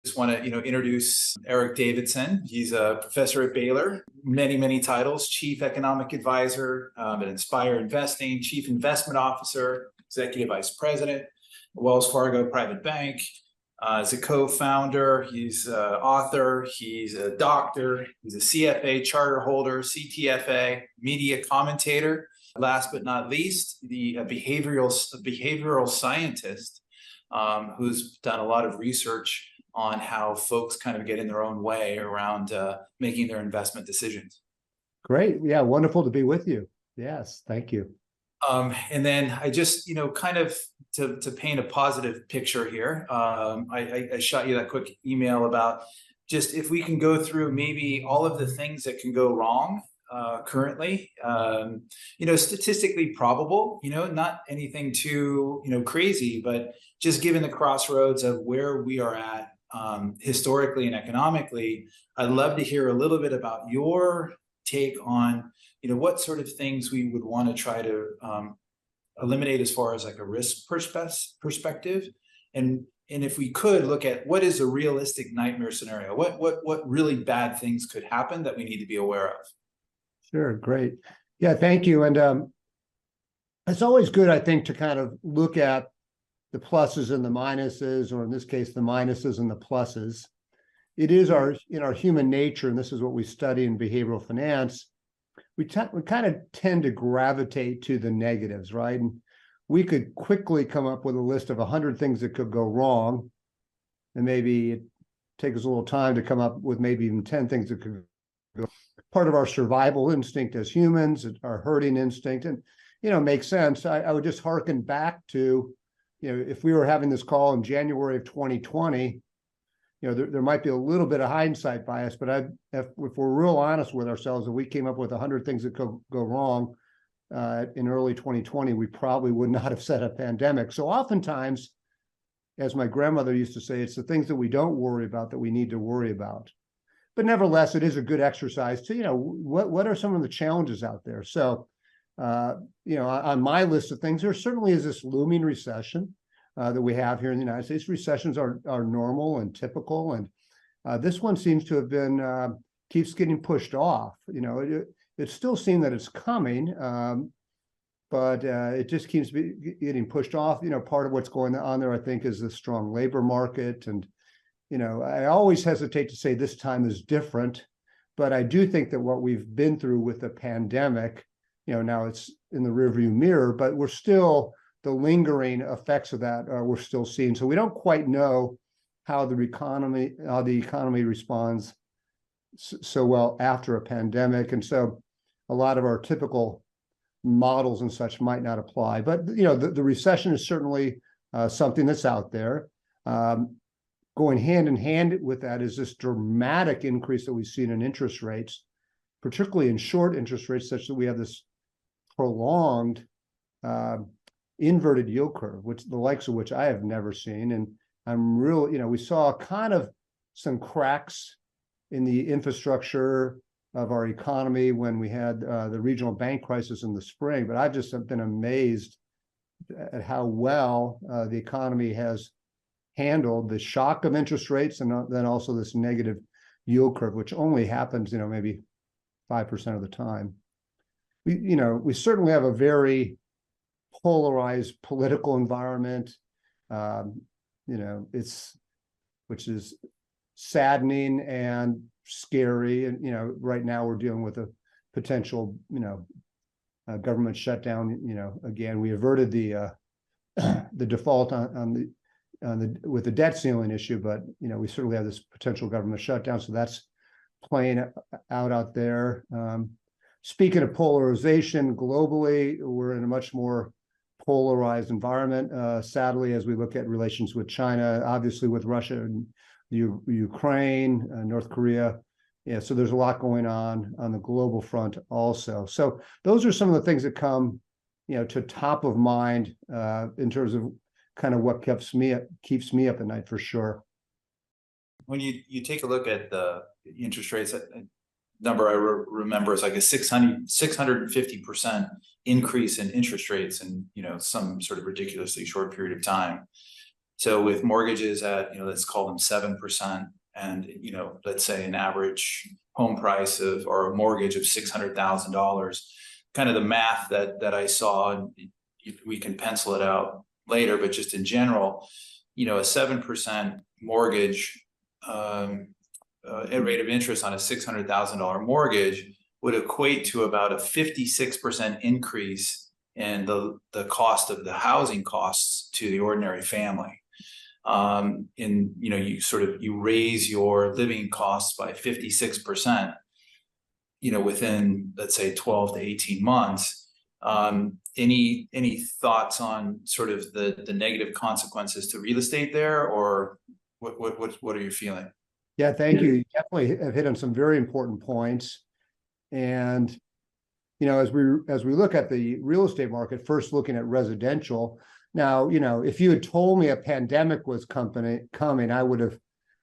Just want to, introduce Erik Davidson. He's a professor at Baylor, many titles: chief economic advisor at Inspire Investing, chief investment officer, executive vice president, Wells Fargo Private Bank. As a co-founder, he's an author, he's a doctor, he's a CFA charter holder, CTFA, media commentator. Last but not least, the behavioral scientist who's done a lot of research on how folks kind of get in their own way around making their investment decisions. Great. Yeah, wonderful to be with you. Yes, thank you. And then I just, kind of to paint a positive picture here, I shot you that quick email about just if we can go through maybe all of the things that can go wrong currently, statistically probable, not anything too, crazy, but just given the crossroads of where we are at historically and economically, I'd love to hear a little bit about your take on, what sort of things we would want to try to eliminate as far as like a risk perspective. And if we could look at what is a realistic nightmare scenario, what really bad things could happen that we need to be aware of. Sure, great. Yeah, thank you. And it's always good, I think, to kind of look at the pluses and the minuses, or in this case, the minuses and the pluses. It is in our human nature, and this is what we study in behavioral finance, we kind of tend to gravitate to the negatives, right? And we could quickly come up with a list of 100 things that could go wrong, and maybe it takes us a little time to come up with maybe even 10 things that could go. Part of our survival instinct as humans, our herding instinct, and makes sense. I would just hearken back to, if we were having this call in January of 2020, there might be a little bit of hindsight bias, but if we're real honest with ourselves, if we came up with 100 things that could go wrong in early 2020, we probably would not have set a pandemic. So oftentimes, as my grandmother used to say, it's the things that we don't worry about that we need to worry about. But nevertheless, it is a good exercise to, what are some of the challenges out there? So, on my list of things, there certainly is this looming recession that we have here in the United States. Recessions are normal and typical, and this one seems to have been keeps getting pushed off. It's still seen that it's coming, but it just keeps getting pushed off. Part of what's going on there, I think, is the strong labor market, and I always hesitate to say this time is different, but I do think that what we've been through with the pandemic, now it's in the rearview mirror, but we're still, the lingering effects of that we're still seeing. So we don't quite know how the economy responds so well after a pandemic. And so a lot of our typical models and such might not apply. But, the recession is certainly something that's out there. Going hand in hand with that is this dramatic increase that we've seen in interest rates, particularly in short interest rates, such that we have this prolonged inverted yield curve, which the likes of which I have never seen. And I'm real, we saw kind of some cracks in the infrastructure of our economy when we had the regional bank crisis in the spring, but I've just been amazed at how well the economy has handled the shock of interest rates, and then also this negative yield curve, which only happens, maybe 5% of the time. We certainly have a very polarized political environment, which is saddening and scary. And, right now we're dealing with a potential, government shutdown. Again, we averted the default with the debt ceiling issue, but, we certainly have this potential government shutdown. So that's playing out there. Speaking of polarization globally, we're in a much more polarized environment, sadly, as we look at relations with China, obviously with Russia and Ukraine, North Korea. Yeah, so there's a lot going on the global front also. So those are some of the things that come, to top of mind in terms of kind of what keeps me up at night, for sure. When you take a look at the interest rates, number I remember is like a 650% increase in interest rates in some sort of ridiculously short period of time. So with mortgages at, let's call them 7%, and, let's say an average home price of, or a mortgage of $600,000, kind of the math that I saw, and we can pencil it out later, but just in general, a 7% mortgage, rate of interest on a $600,000 mortgage would equate to about a 56% increase in the cost of the housing costs to the ordinary family. You raise your living costs by 56%, within, let's say, 12 to 18 months. Any thoughts on sort of the negative consequences to real estate there, or what are you feeling? Yeah, thank you. You definitely have hit on some very important points. And, as we look at the real estate market, first looking at residential. Now, if you had told me a pandemic was coming, I would have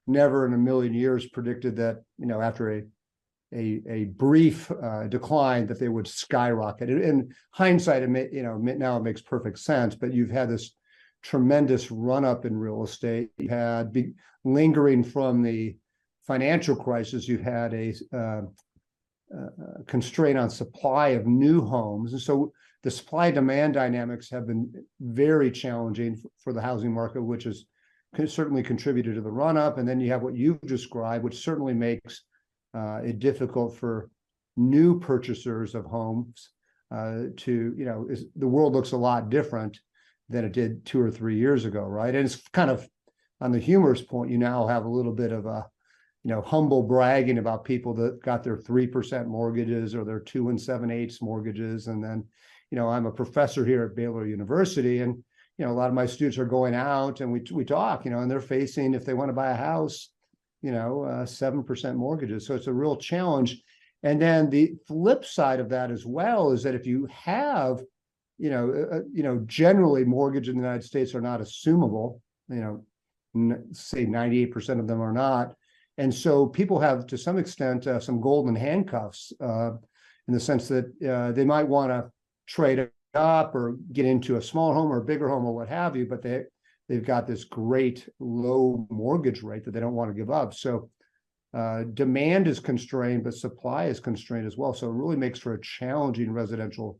never in a million years predicted that, after a brief decline, that they would skyrocket. In hindsight, now it makes perfect sense, but you've had this tremendous run up in real estate. You had lingering from the financial crisis, you've had a constraint on supply of new homes. And so the supply demand dynamics have been very challenging for the housing market, which has certainly contributed to the run up. And then you have what you've described, which certainly makes it difficult for new purchasers of homes the world looks a lot different than it did 2 or 3 years ago, right? And it's kind of, on the humorous point, you now have a little bit of a humble bragging about people that got their 3% mortgages or their 2 7/8 mortgages. And then, I'm a professor here at Baylor University, and, a lot of my students are going out and we talk, and they're facing, if they want to buy a house, 7% mortgages. So it's a real challenge. And then the flip side of that as well is that if you have, generally mortgage in the United States are not assumable, say 98% of them are not. And so people have, to some extent, some golden handcuffs in the sense that they might want to trade up or get into a smaller home or a bigger home or what have you, but they've got this great low mortgage rate that they don't want to give up. So demand is constrained, but supply is constrained as well. So it really makes for a challenging residential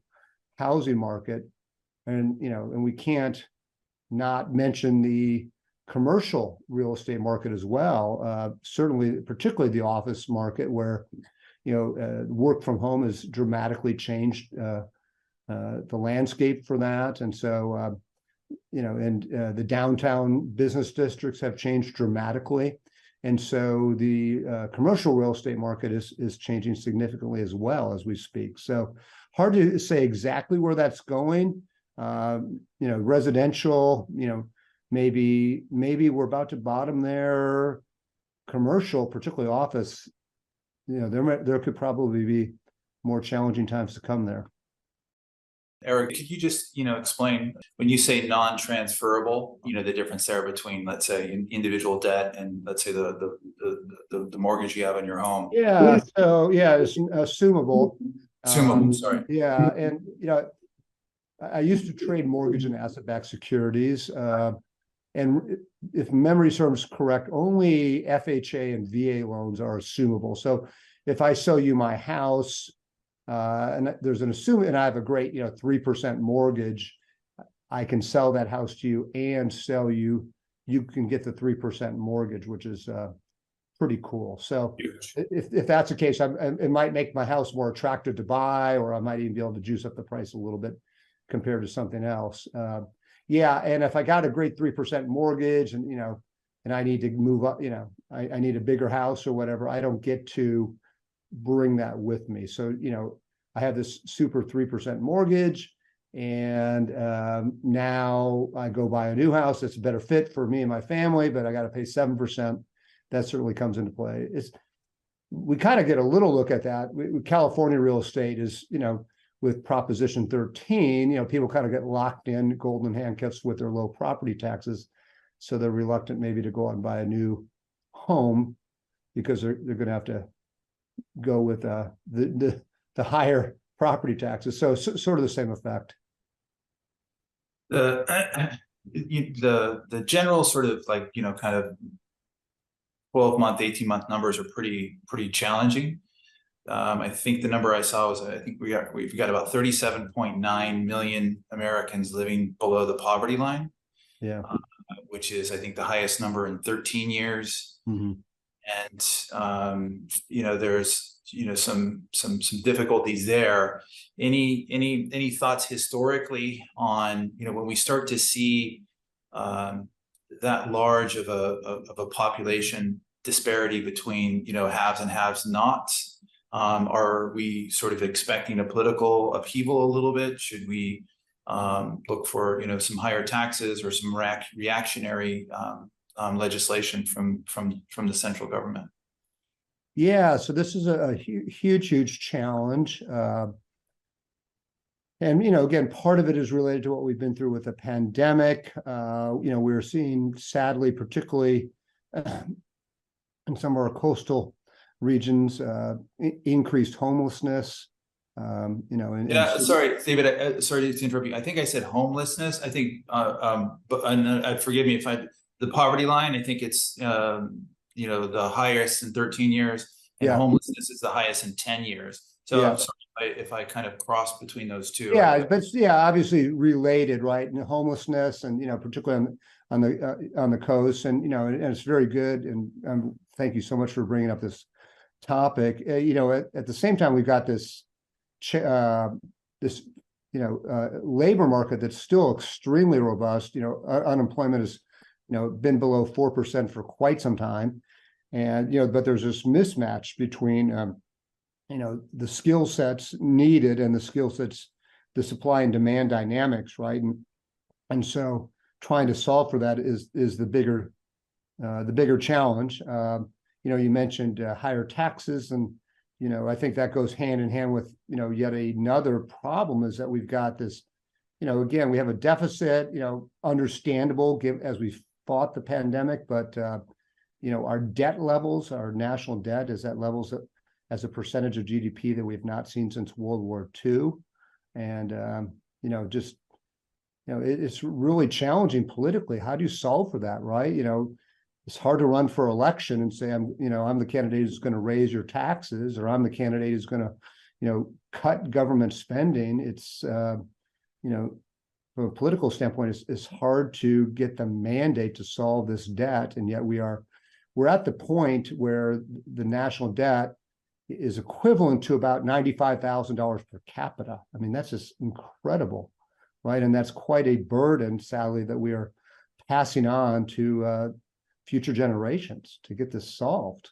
housing market. And, and we can't not mention the commercial real estate market as well. Certainly, particularly the office market, where work from home has dramatically changed the landscape for that, and so the downtown business districts have changed dramatically, and so the commercial real estate market is changing significantly as well as we speak. So hard to say exactly where that's going. Residential, maybe we're about to bottom there. Commercial, particularly office, there could probably be more challenging times to come there. Erik, could you just, explain, when you say non-transferable, the difference there between, let's say, individual debt and, let's say, the mortgage you have on your home? Yeah. So it's assumable. Sorry. Yeah, and I used to trade mortgage and asset-backed securities. And if memory serves correct, only FHA and VA loans are assumable. So if I sell you my house, and there's an and I have a great, 3% mortgage, I can sell that house to you and sell you can get the 3% mortgage, which is pretty cool. So if that's the case, it might make my house more attractive to buy, or I might even be able to juice up the price a little bit compared to something else. Yeah, and if I got a great 3% mortgage and and I need to move up, I need a bigger house or whatever, I don't get to bring that with me. So I have this super 3% mortgage, and now I go buy a new house that's a better fit for me and my family, but I got to pay 7%. That certainly comes into play. We kind of get a little look at that. California real estate is, with Proposition 13, people kind of get locked in golden handcuffs with their low property taxes. So they're reluctant maybe to go out and buy a new home because they're going to have to go with the higher property taxes. So sort of the same effect. the general sort of like, kind of 12-month, 18-month numbers are pretty challenging. I think the number I saw was, I think we've got about 37.9 million Americans living below the poverty line, Yeah. which is, I think, the highest number in 13 years. Mm-hmm. And there's some difficulties there. Any thoughts historically on when we start to see that large of a population disparity between haves and haves nots? Are we sort of expecting a political upheaval a little bit? Should we look for some higher taxes or some reactionary legislation from the central government? Yeah, so this is a huge challenge. And, again, part of it is related to what we've been through with the pandemic. We're seeing, sadly, particularly in some of our coastal regions, increased homelessness. Sorry, David. Sorry to interrupt you. I think I said homelessness. I think, forgive me if the poverty line. I think it's the highest in 13 years, and homelessness is the highest in 10 years. So I'm sorry if I kind of cross between those two. Yeah, but obviously related, right? And homelessness, and particularly on the coast, and and it's very good. And thank you so much for bringing up this topic. At the same time, we've got this labor market that's still extremely robust. Unemployment has been below 4% for quite some time, and but there's this mismatch between the skill sets needed and the skill sets, the supply and demand dynamics, right? And so trying to solve for that is the bigger challenge. You mentioned higher taxes, and I think that goes hand in hand with yet another problem is that we've got this, again, we have a deficit, understandable as we fought the pandemic, but our debt levels, our national debt is at levels as a percentage of GDP that we've not seen since World War II. And it's really challenging politically. How do you solve for that, right? It's hard to run for election and say I'm the candidate who's going to raise your taxes, or I'm the candidate who's going to cut government spending. It's from a political standpoint, it's hard to get the mandate to solve this debt, and yet we're at the point where the national debt is equivalent to about $95,000 per capita. I mean, that's just incredible, right? And that's quite a burden, sadly, that we are passing on to future generations to get this solved.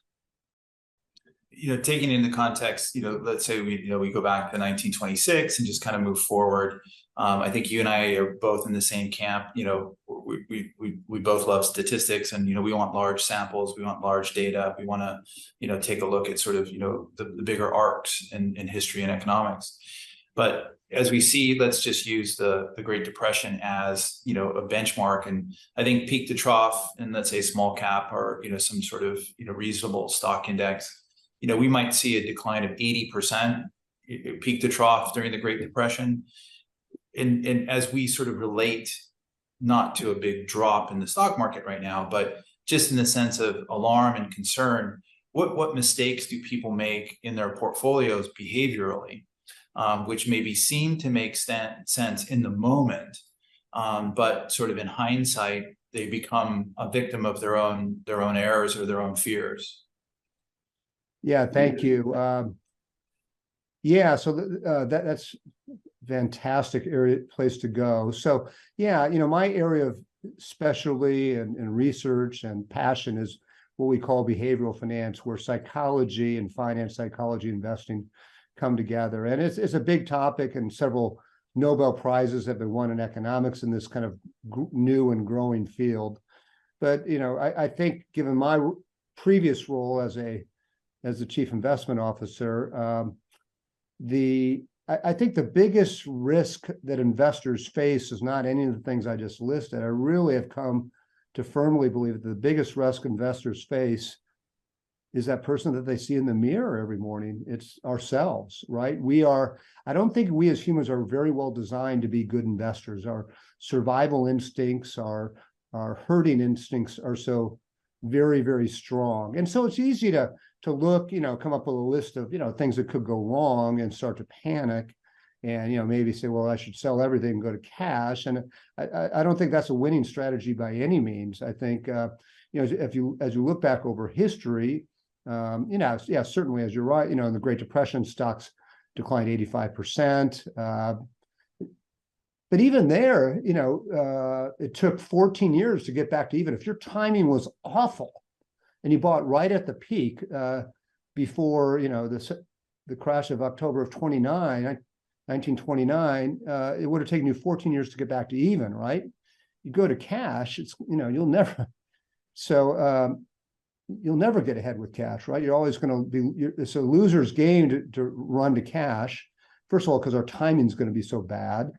Taking into context, let's say we go back to 1926 and just kind of move forward. I think you and I are both in the same camp. We both love statistics, and we want large samples, we want large data, we want to take a look at sort of the bigger arcs in history and economics. But as we see, let's just use the Great Depression as a benchmark, and I think peak to trough, and let's say small cap or some sort of reasonable stock index, we might see a decline of 80% peak to trough during the Great Depression. And as we sort of relate, not to a big drop in the stock market right now, but just in the sense of alarm and concern, what mistakes do people make in their portfolios behaviorally, which maybe seem to make sense in the moment, but sort of in hindsight, they become a victim of their own errors or their own fears. Yeah, thank you. So that's fantastic place to go. So my area of specialty and research and passion is what we call behavioral finance, where psychology and finance, psychology, investing come together. And it's a big topic, and several Nobel Prizes have been won in economics in this kind of new and growing field. But I think, given my previous role as the chief investment officer, I think the biggest risk that investors face is not any of the things I just listed. I really have come to firmly believe that the biggest risk investors face is that person that they see in the mirror every morning. It's ourselves, right? I don't think we as humans are very well designed to be good investors. Our survival instincts, our herding instincts are so very, very strong. And so it's easy to look, come up with a list of, things that could go wrong and start to panic and, maybe say, well, I should sell everything and go to cash. And I don't think that's a winning strategy by any means. I think, as you look back over history, certainly, as you're right, in the Great Depression, stocks declined 85%. But even there, it took 14 years to get back to even. If your timing was awful and you bought right at the peak before, the crash of October of 1929, it would have taken you 14 years to get back to even, right? You go to cash, it's, you'll never. So, you'll never get ahead with cash, right? You're always going to be, it's a loser's game to run to cash. First of all, because our timing is going to be so bad.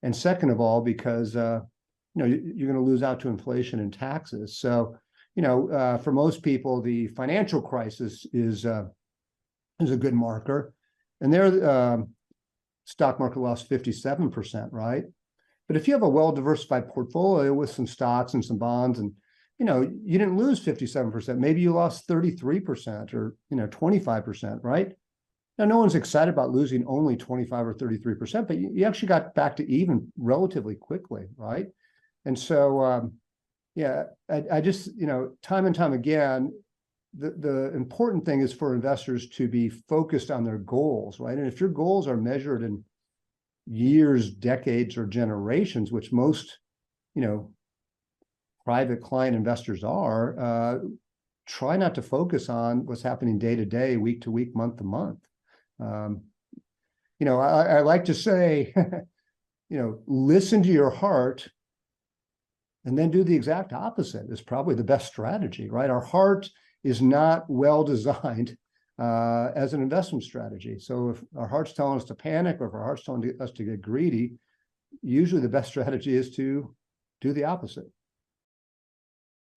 And second of all, because, you're going to lose out to inflation and taxes. So, for most people, the financial crisis is a good marker. And their stock market lost 57%, right? But if you have a well-diversified portfolio with some stocks and some bonds and you didn't lose 57%. Maybe you lost 33% or, 25%, right? Now, no one's excited about losing only 25 or 33%, but you actually got back to even relatively quickly, right? And so, I just, time and time again, the important thing is for investors to be focused on their goals, right? And if your goals are measured in years, decades, or generations, which most, private client investors are, try not to focus on what's happening day to day, week to week, month to month. I like to say, listen to your heart and then do the exact opposite is probably the best strategy, right? Our heart is not well designed as an investment strategy. So if our heart's telling us to panic or if our heart's telling us to get greedy, usually the best strategy is to do the opposite.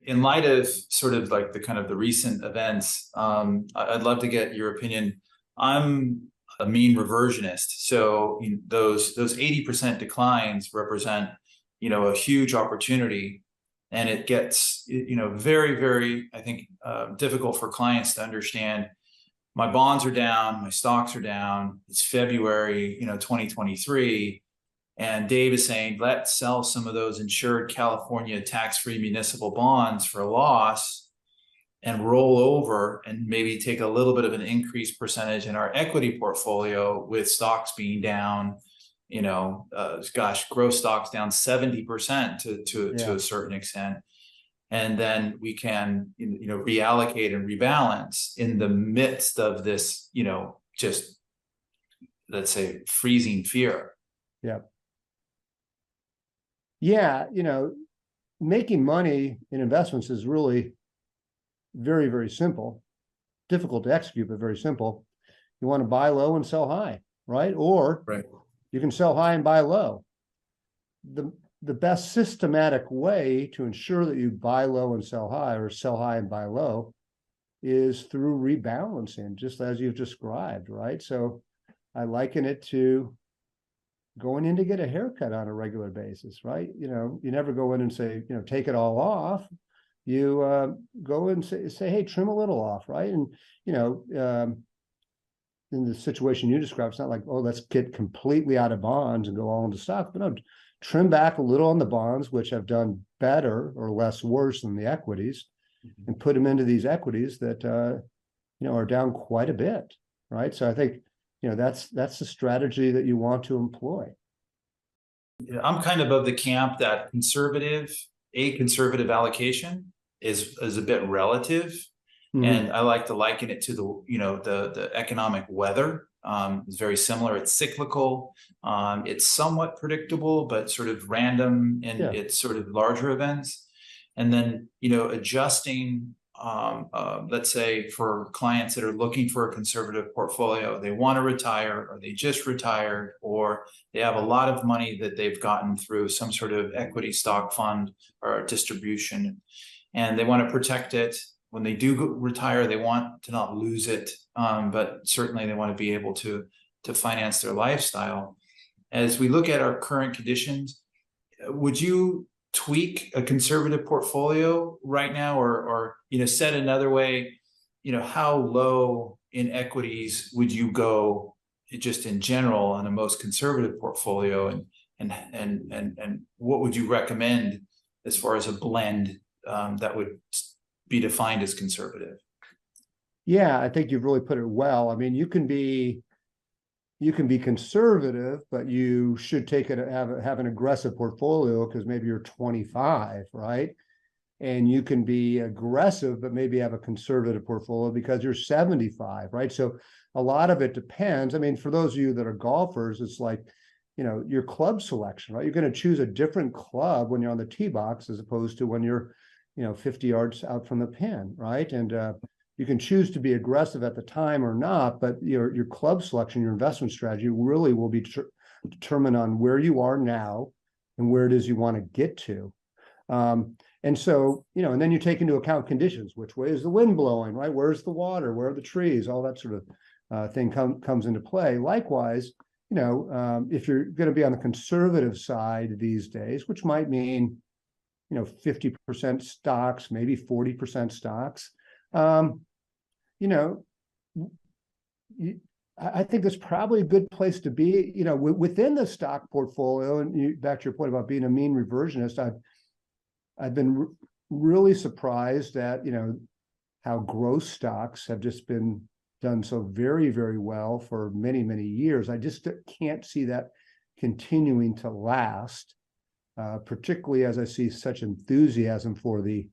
In light of sort of like the kind of the recent events, I'd love to get your opinion. I'm a mean reversionist. So those 80% declines represent, a huge opportunity. And it gets, very, very, I think, difficult for clients to understand. My bonds are down, my stocks are down. It's February, 2023. And Dave is saying, let's sell some of those insured California tax-free municipal bonds for a loss and roll over and maybe take a little bit of an increased percentage in our equity portfolio with stocks being down, gross stocks down 70% to a certain extent. And then we can, reallocate and rebalance in the midst of this, just, let's say, freezing fear. Yeah. Yeah, making money in investments is really very, very simple. Difficult to execute, but very simple. You want to buy low and sell high, right? Or you can sell high and buy low. The best systematic way to ensure that you buy low and sell high or sell high and buy low is through rebalancing, just as you've described, right? So I liken it to going in to get a haircut on a regular basis, right? You never go in and say, take it all off. You go and say, hey, trim a little off, right? And, in the situation you described, it's not like, oh, let's get completely out of bonds and go all into stock, but no, trim back a little on the bonds, which have done better or less worse than the equities, and put them into these equities that, are down quite a bit, right? So I think, that's the strategy that you want to employ. I'm kind of the camp that conservative allocation is a bit relative. Mm-hmm. And I like to liken it to the economic weather. It's very similar. It's cyclical. It's somewhat predictable, but sort of random in its sort of larger events. And then, adjusting, let's say for clients that are looking for a conservative portfolio, they want to retire or they just retired, or they have a lot of money that they've gotten through some sort of equity stock fund or distribution, and they want to protect it. when they do retire, they want to not lose it, but certainly they want to be able to finance their lifestyle. As we look at our current conditions, would you tweak a conservative portfolio right now, or said another way, how low in equities would you go just in general on a most conservative portfolio, and what would you recommend as far as a blend that would be defined as conservative? Yeah, I think you've really put it well. I mean, you can be conservative, but you should have an aggressive portfolio because maybe you're 25, right? And you can be aggressive, but maybe have a conservative portfolio because you're 75, right? So a lot of it depends. I mean, for those of you that are golfers, it's like, your club selection, right? You're going to choose a different club when you're on the tee box as opposed to when you're, 50 yards out from the pin, right? And you can choose to be aggressive at the time or not, but your club selection, your investment strategy really will be determined on where you are now and where it is you want to get to. And so, and then you take into account conditions. Which way is the wind blowing, right? Where's the water? Where are the trees? All that sort of thing comes into play. Likewise, if you're going to be on the conservative side these days, which might mean, 50% stocks, maybe 40% stocks, I think that's probably a good place to be, within the stock portfolio. And back to your point about being a mean reversionist, I've been really surprised at, how growth stocks have just been done so very, very well for many, many years. I just can't see that continuing to last, particularly as I see such enthusiasm for the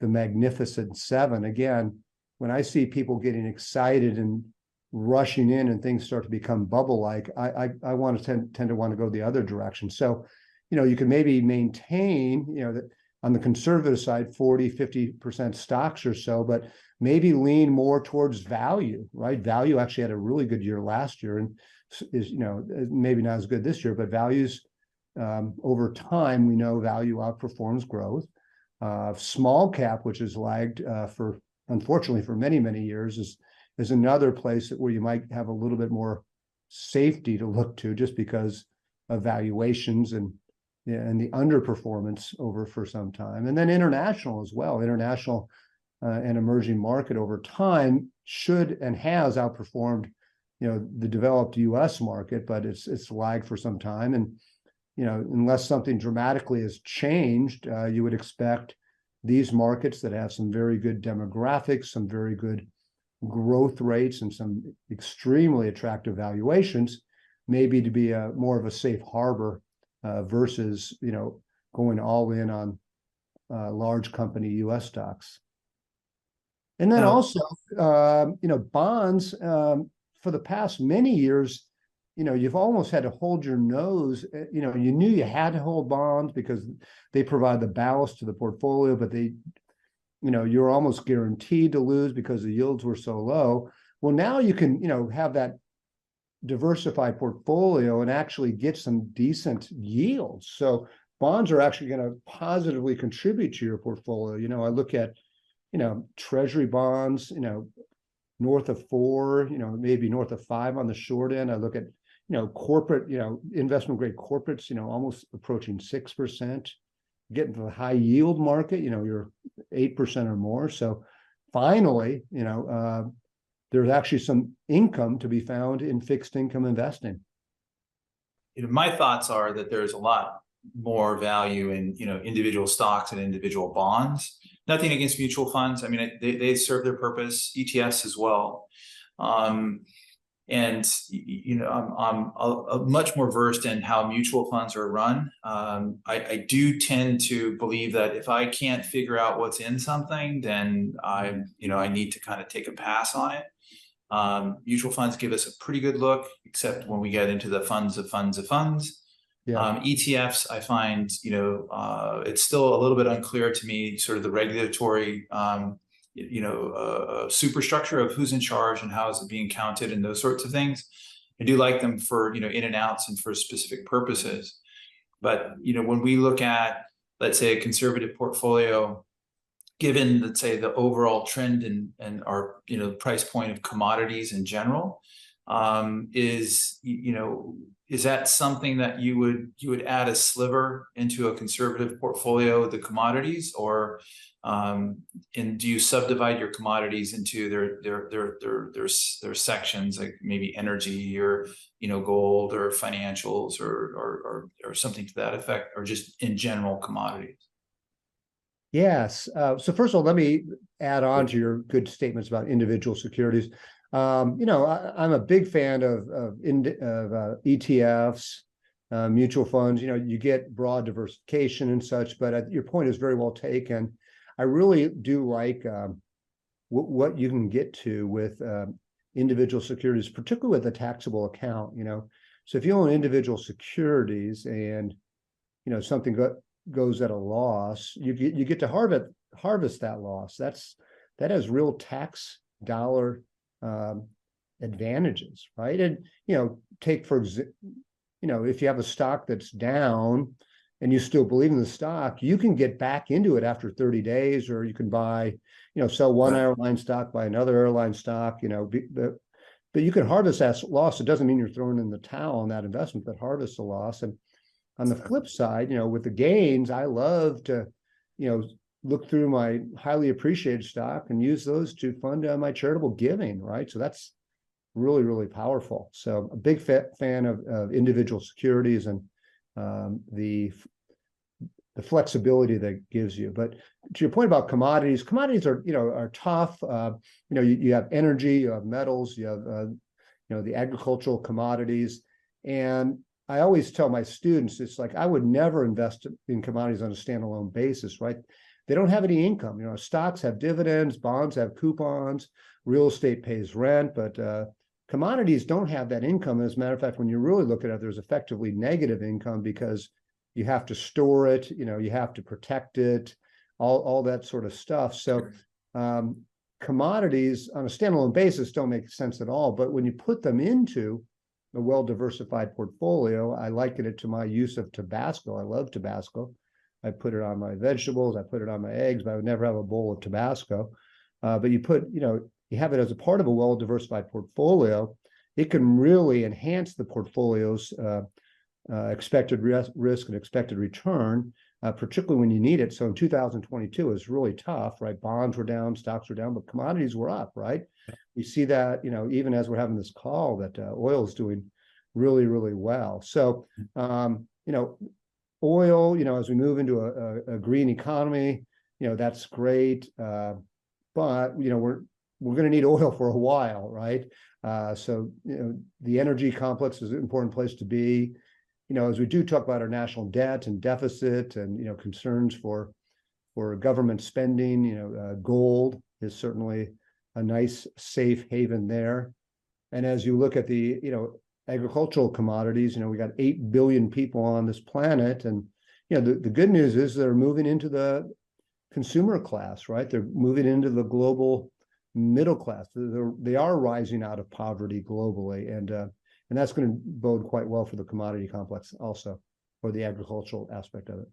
Magnificent Seven. Again, when I see people getting excited and rushing in and things start to become bubble-like, I want to tend to want to go the other direction. So, you can maybe maintain, that on the conservative side, 40-50% stocks or so, but maybe lean more towards value, right? Value actually had a really good year last year and is, maybe not as good this year, but values, over time, we know value outperforms growth. Small cap, which has lagged unfortunately for many, many years, is another place where you might have a little bit more safety to look to just because of valuations and the underperformance over for some time. And then international as well. International and emerging market over time should and has outperformed, the developed U.S. market, but it's lagged for some time. And, unless something dramatically has changed, you would expect these markets that have some very good demographics, some very good growth rates, and some extremely attractive valuations, maybe to be more of a safe harbor versus, going all in on large company U.S. stocks. And then also, bonds, for the past many years, you've almost had to hold your nose. You knew you had to hold bonds because they provide the ballast to the portfolio, but you're almost guaranteed to lose because the yields were so low. Well, now you can, have that diversified portfolio and actually get some decent yields. So bonds are actually going to positively contribute to your portfolio. I look at, treasury bonds, north of 4, maybe north of 5 on the short end. I look at, corporate, investment grade corporates, almost approaching 6%. Get into the high yield market, you're 8% or more. So finally, there's actually some income to be found in fixed income investing. My thoughts are that there's a lot more value in, individual stocks and individual bonds. Nothing against mutual funds. I mean, they serve their purpose, ETFs as well. And, I'm much more versed in how mutual funds are run. I do tend to believe that if I can't figure out what's in something, then I need to kind of take a pass on it. Mutual funds give us a pretty good look, except when we get into the funds of funds of funds. Yeah. ETFs, I find, it's still a little bit unclear to me, sort of the regulatory, superstructure of who's in charge and how is it being counted and those sorts of things. I do like them for, in and outs and for specific purposes. But, when we look at, let's say, a conservative portfolio, given, let's say, the overall trend and our, price point of commodities in general, is that something that you would add a sliver into a conservative portfolio of the commodities, or and do you subdivide your commodities into their sections, like maybe energy or gold or financials or something to that effect, or just in general commodities? Yes. So first of all, let me add on to your good statements about individual securities. I'm a big fan of ETFs, mutual funds. You get broad diversification and such, but your point is very well taken. I really do like what you can get to with individual securities, particularly with a taxable account. So if you own individual securities and something goes at a loss, you get to harvest that loss. That has real tax dollar advantages, right? And take for example, if you have a stock that's down and you still believe in the stock, you can get back into it after 30 days, or you can buy, sell one airline stock, buy another airline stock, but you can harvest that loss. It doesn't mean you're throwing in the towel on that investment, but harvest the loss. And on the flip side, with the gains, I love to, look through my highly appreciated stock and use those to fund my charitable giving, right? So that's really, really powerful. So a big fan of individual securities and the flexibility that gives you. But to your point about commodities are tough. You have energy, you have metals, you have the agricultural commodities. And I always tell my students, it's like, I would never invest in commodities on a standalone basis, right? They don't have any income. Stocks have dividends, bonds have coupons, real estate pays rent, but commodities don't have that income. As a matter of fact, when you really look at it, there's effectively negative income because you have to store it, you have to protect it, all that sort of stuff. So commodities on a standalone basis don't make sense at all. But when you put them into a well-diversified portfolio, I liken it to my use of Tabasco. I love Tabasco. I put it on my vegetables, I put it on my eggs, but I would never have a bowl of Tabasco. But you have it as a part of a well-diversified portfolio. It can really enhance the portfolio's expected risk and expected return, particularly when you need it. So in 2022, it was really tough, right? Bonds were down, stocks were down, but commodities were up, right? We see that, even as we're having this call, that oil is doing really, really well. So, oil, as we move into a green economy, that's great. But, we're going to need oil for a while, right? So, the energy complex is an important place to be. As we do talk about our national debt and deficit and, concerns for government spending, gold is certainly a nice safe haven there. And as you look at the, agricultural commodities, we got 8 billion people on this planet. And, the good news is they're moving into the consumer class, right? They're moving into the global middle class. They are rising out of poverty globally. And that's going to bode quite well for the commodity complex also, or the agricultural aspect of it.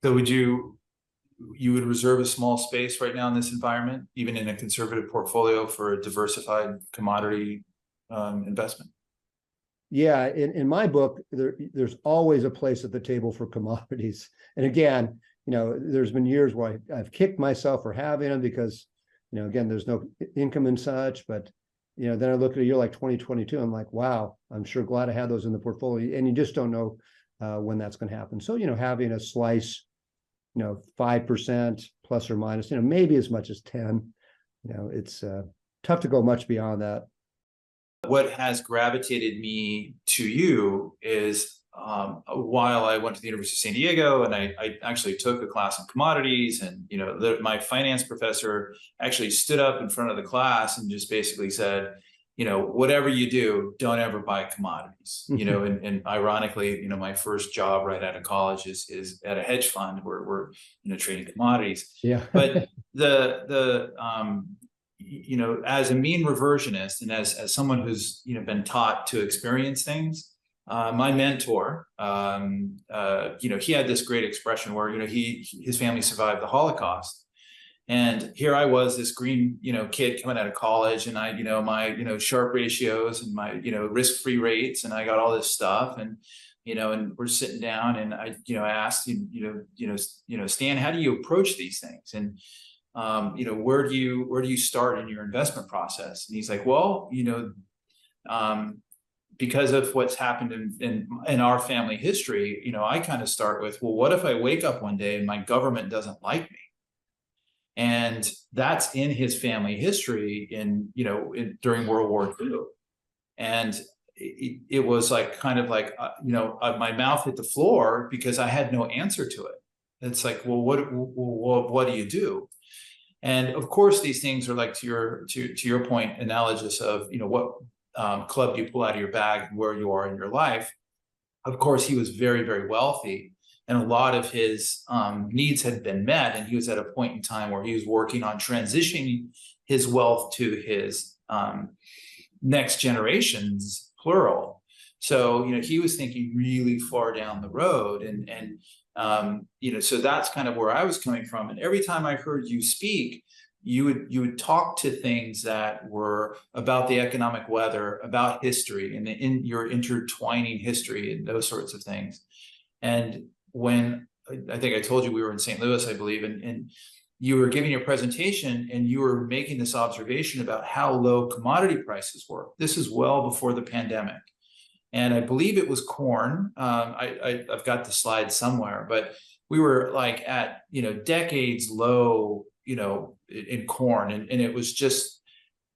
So you would reserve a small space right now in this environment, even in a conservative portfolio, for a diversified commodity investment? Yeah, in my book, there's always a place at the table for commodities. And again, there's been years where I've kicked myself for having them because, again, there's no income and such. But, then I look at a year like 2022, I'm like, wow, I'm sure glad I had those in the portfolio. And you just don't know when that's going to happen. So, having a slice, 5% plus or minus, maybe as much as 10, it's tough to go much beyond that. What has gravitated me to you is while I went to the University of San Diego and I actually took a class in commodities, and my finance professor actually stood up in front of the class and just basically said, whatever you do, don't ever buy commodities. And ironically, my first job right out of college is at a hedge fund where we're trading commodities. Yeah. But as a mean reversionist and as someone who's been taught to experience things, my mentor, he had this great expression where his family survived the Holocaust, And here I was, this green, kid coming out of college, and I, my, Sharpe ratios and my, risk-free rates, and I got all this stuff, and, and we're sitting down, and I, asked, Stan, how do you approach these things? And, where do you start in your investment process? And he's like, well, because of what's happened in our family history, I kind of start with, well, what if I wake up one day and my government doesn't like me? And that's in his family history during World War II. And it was like, kind of like, my mouth hit the floor because I had no answer to it. It's like, well, what do you do? And of course, these things are like, to your point, analogous of, what club do you pull out of your bag and where you are in your life. Of course, he was very, very wealthy, and a lot of his needs had been met. And he was at a point in time where he was working on transitioning his wealth to his next generations, plural. So, he was thinking really far down the road. And so that's kind of where I was coming from. And every time I heard you speak, you would talk to things that were about the economic weather, about history, and in your intertwining history and those sorts of things. And when I think I told you we were in St. Louis, I believe, and you were giving your presentation, and you were making this observation about how low commodity prices were. This is well before the pandemic. And I believe it was corn. I've got the slide somewhere, but we were like at, decades low, in corn. And it was just,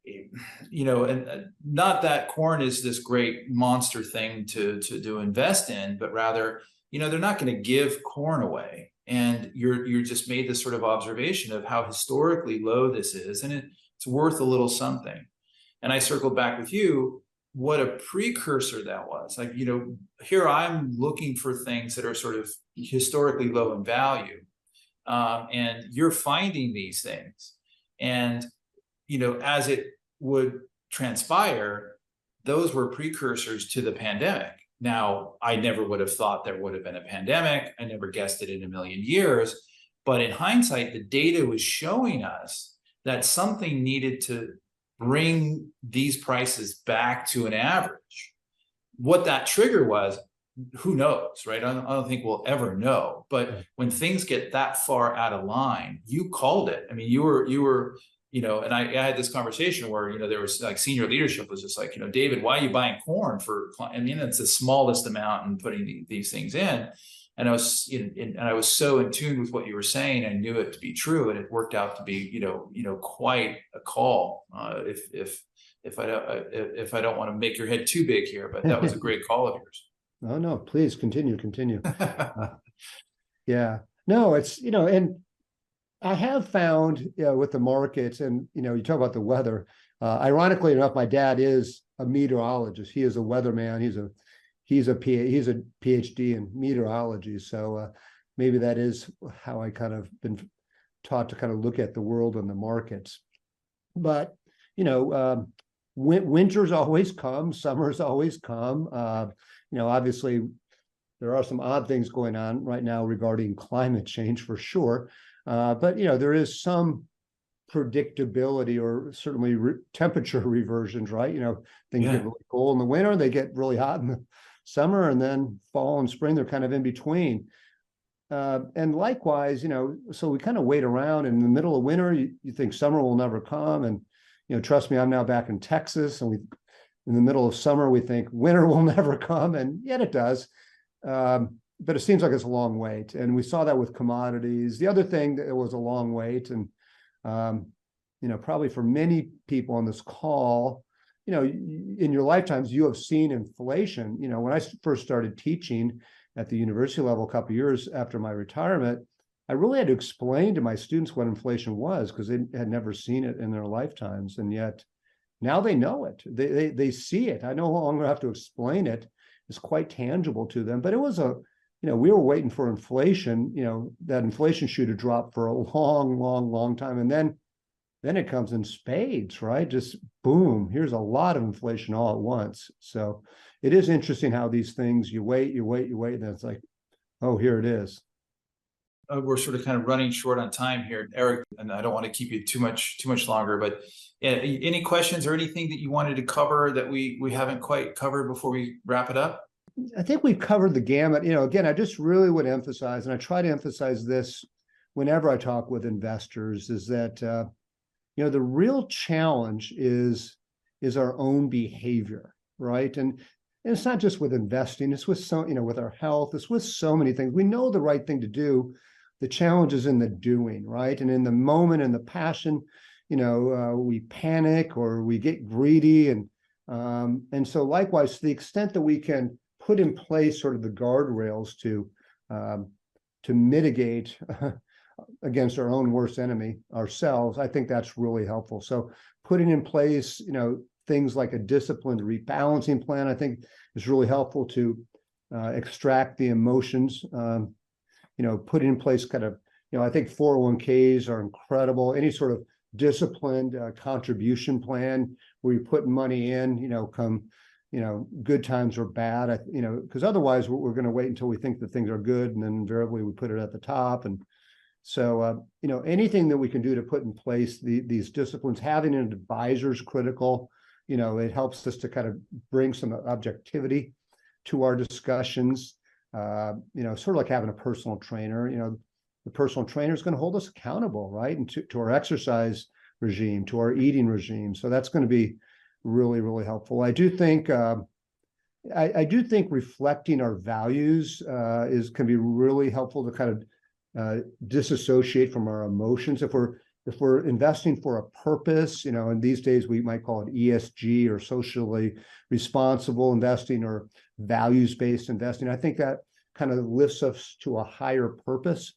and not that corn is this great monster thing to invest in, but rather, they're not going to give corn away. And you're just made this sort of observation of how historically low this is, and it's worth a little something. And I circled back with you, what a precursor that was. Like, here I'm looking for things that are sort of historically low in value. And you're finding these things. And, as it would transpire, those were precursors to the pandemic. Now, I never would have thought there would have been a pandemic. I never guessed it in a million years. But in hindsight, the data was showing us that something needed to bring these prices back to an average. What that trigger was, who knows, right? I don't think we'll ever know. But when things get that far out of line, you called it. I mean, you were, and I had this conversation where, there was like senior leadership was just like, David, why are you buying corn for? I mean, it's the smallest amount and putting these things in. And I was, and I was so in tune with what you were saying. I knew it to be true, and it worked out to be, quite a call. If I don't want to make your head too big here, but that was a great call of yours. Oh, no, please continue. Yeah, no, it's, and I have found with the markets, and, you talk about the weather, ironically enough, my dad is a meteorologist. He is a weatherman. He's a PhD in meteorology. So maybe that is how I kind of been taught to kind of look at the world and the markets. But, winters always come, summers always come. Obviously there are some odd things going on right now regarding climate change for sure. But, there is some predictability, or certainly temperature reversions, right? Things get really cold in the winter, they get really hot in the summer, and then fall and spring, they're kind of in between. And likewise, so we kind of wait around, and in the middle of winter, you think summer will never come. And, trust me, I'm now back in Texas, and in the middle of summer, we think winter will never come, and yet it does. But it seems like it's a long wait. And we saw that with commodities. The other thing that it was a long wait, and, probably for many people on this call, in your lifetimes, you have seen inflation. When I first started teaching at the university level a couple of years after my retirement, I really had to explain to my students what inflation was, because they had never seen it in their lifetimes. And yet now they know it. They see it. I no longer have to explain it. It's quite tangible to them. But it was we were waiting for inflation, that inflation shoe to drop for a long, long, long time. And then it comes in spades, right? Just boom, here's a lot of inflation all at once. So it is interesting how these things, you wait, and then it's like, oh, here it is. we're sort of kind of running short on time here, Eric, and I don't want to keep you too much longer. But any questions or anything that you wanted to cover that we haven't quite covered before we wrap it up? I think we've covered the gamut. Again, I just really would emphasize, and I try to emphasize this whenever I talk with investors, is that the real challenge is our own behavior, right? And it's not just with investing; it's with with our health. It's with so many things. We know the right thing to do. The challenge is in the doing, right? And in the moment, in the passion, we panic or we get greedy, and so likewise, to the extent that we can put in place sort of the guardrails to mitigate against our own worst enemy, ourselves, I think that's really helpful. So putting in place, things like a disciplined rebalancing plan, I think is really helpful to extract the emotions. Putting in place kind of, I think 401ks are incredible. Any sort of disciplined contribution plan where you put money in, come good times or bad, because otherwise we're going to wait until we think that things are good, and then invariably we put it at the top. And so, anything that we can do to put in place these disciplines, having an advisor is critical. It helps us to kind of bring some objectivity to our discussions. Sort of like having a personal trainer. The personal trainer is going to hold us accountable, right? And to our exercise regime, to our eating regime. So that's going to be really, really helpful. I do think reflecting our values can be really helpful to kind of disassociate from our emotions. If we're investing for a purpose, and these days we might call it ESG or socially responsible investing or values-based investing, I think that kind of lifts us to a higher purpose,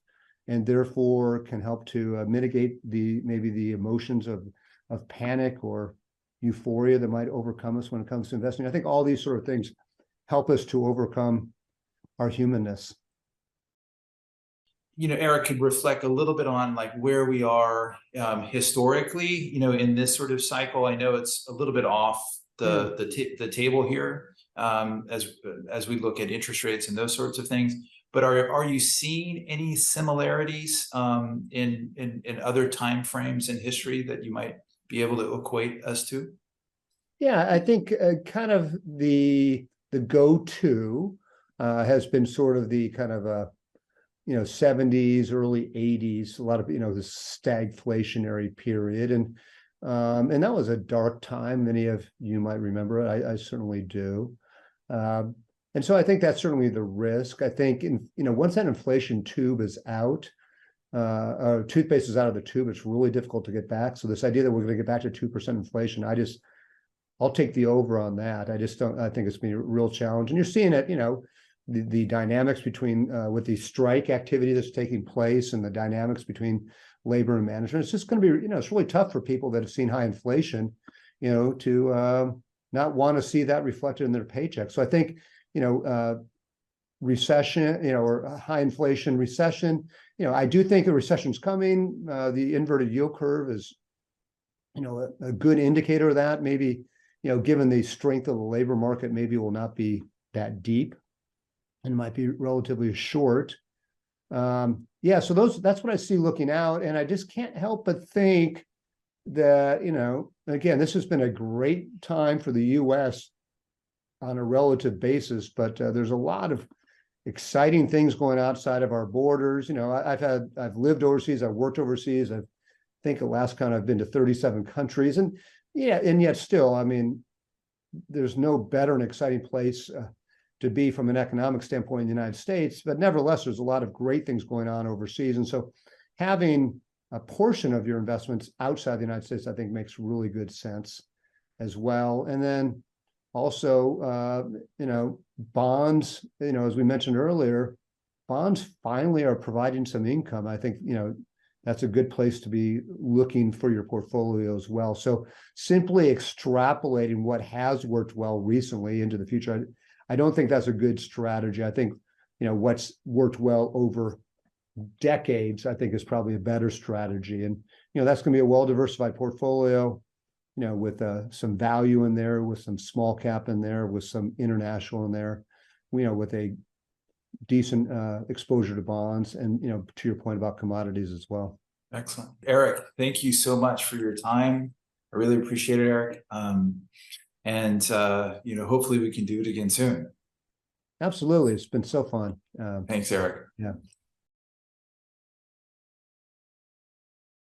and therefore can help to mitigate maybe the emotions of panic or euphoria that might overcome us when it comes to investing. I think all these sort of things help us to overcome our humanness. Eric, could reflect a little bit on like where we are historically, in this sort of cycle. I know it's a little bit off the table here as we look at interest rates and those sorts of things. But are you seeing any similarities in other time frames in history that you might be able to equate us to? Yeah, I think kind of the go-to has been sort of the kind of 70s, early 80s, a lot of the stagflationary period, and that was a dark time. Many of you might remember it. I certainly do. And so I think that's certainly the risk. I think once that inflation tube is out, toothpaste is out of the tube, it's really difficult to get back. So this idea that we're going to get back to 2% inflation, I'll take the over on that. I think it's been a real challenge. And you're seeing it, the dynamics between with the strike activity that's taking place and the dynamics between labor and management. It's just going to be, it's really tough for people that have seen high inflation, to not want to see that reflected in their paycheck. So I think, recession, or high inflation recession, I do think a recession is coming. The inverted yield curve is, a good indicator of that. Maybe, given the strength of the labor market, maybe it will not be that deep and might be relatively short. So that's what I see looking out. And I just can't help but think that, again, this has been a great time for the US on a relative basis, but there's a lot of exciting things going outside of our borders. I've lived overseas, I've worked overseas. I think at last count I've been to 37 countries, and yet still, I mean, there's no better and exciting place to be from an economic standpoint in the United States, but nevertheless, there's a lot of great things going on overseas. And so having a portion of your investments outside the United States, I think makes really good sense as well. And then also, bonds, as we mentioned earlier, bonds finally are providing some income. I think, that's a good place to be looking for your portfolio as well. So simply extrapolating what has worked well recently into the future, I don't think that's a good strategy. I think, what's worked well over decades, I think is probably a better strategy. And, that's going to be a well-diversified portfolio, with some value in there, with some small cap in there, with some international in there, with a decent exposure to bonds, and to your point about commodities as well. Excellent. Erik, thank you so much for your time. I really appreciate it, Erik. And hopefully we can do it again soon. Absolutely. It's been so fun. Thanks, Erik. Yeah.